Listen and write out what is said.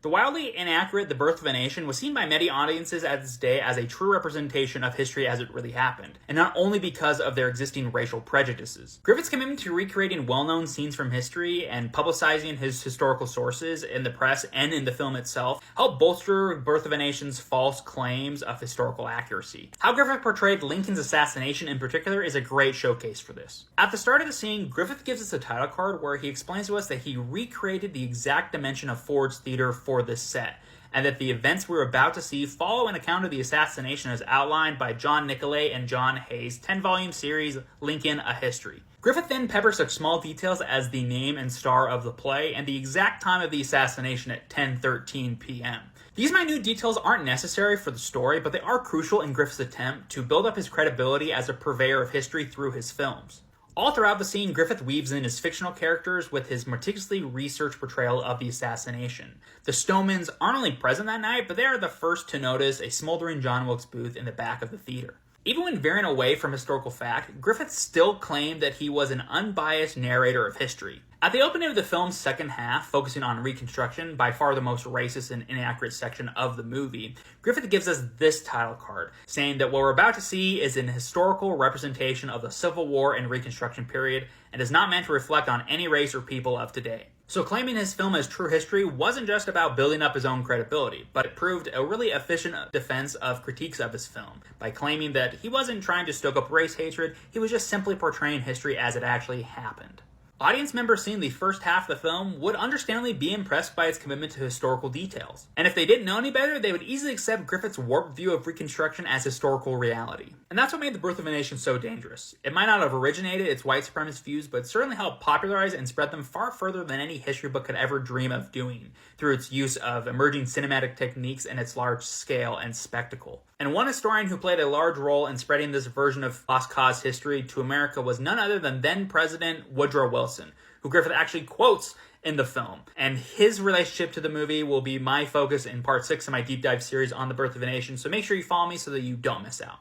The wildly inaccurate The Birth of a Nation was seen by many audiences at this day as a true representation of history as it really happened, and not only because of their existing racial prejudices. Griffith's commitment to recreating well-known scenes from history and publicizing his historical sources in the press and in the film itself helped bolster Birth of a Nation's false claims of historical accuracy. How Griffith portrayed Lincoln's assassination in particular is a great showcase for this. At the start of the scene, Griffith gives us a title card where he explains to us that he recreated the exact dimension of Ford's Theater for this set, and that the events we're about to see follow an account of the assassination as outlined by John Nicolay and John Hayes' 10-volume series, Lincoln, A History. Griffith then peppers such small details as the name and star of the play and the exact time of the assassination at 10:13 p.m. These minute details aren't necessary for the story, but they are crucial in Griffith's attempt to build up his credibility as a purveyor of history through his films. All throughout the scene, Griffith weaves in his fictional characters with his meticulously researched portrayal of the assassination. The Stomans aren't only present that night, but they are the first to notice a smoldering John Wilkes Booth in the back of the theater. Even when veering away from historical fact, Griffith still claimed that he was an unbiased narrator of history. At the opening of the film's second half, focusing on Reconstruction, by far the most racist and inaccurate section of the movie, Griffith gives us this title card, saying that what we're about to see is an historical representation of the Civil War and Reconstruction period, and is not meant to reflect on any race or people of today. So claiming his film as true history wasn't just about building up his own credibility, but it proved a really efficient defense of critiques of his film, by claiming that he wasn't trying to stoke up race hatred, he was just simply portraying history as it actually happened. Audience members seeing the first half of the film would understandably be impressed by its commitment to historical details. And if they didn't know any better, they would easily accept Griffith's warped view of Reconstruction as historical reality. And that's what made The Birth of a Nation so dangerous. It might not have originated its white supremacist views, but it certainly helped popularize and spread them far further than any history book could ever dream of doing, through its use of emerging cinematic techniques and its large scale and spectacle. And one historian who played a large role in spreading this version of lost cause history to America was none other than then-President Woodrow Wilson, who Griffith actually quotes in the film. And his relationship to the movie will be my focus in part 6 of my deep dive series on The Birth of a Nation, so make sure you follow me so that you don't miss out.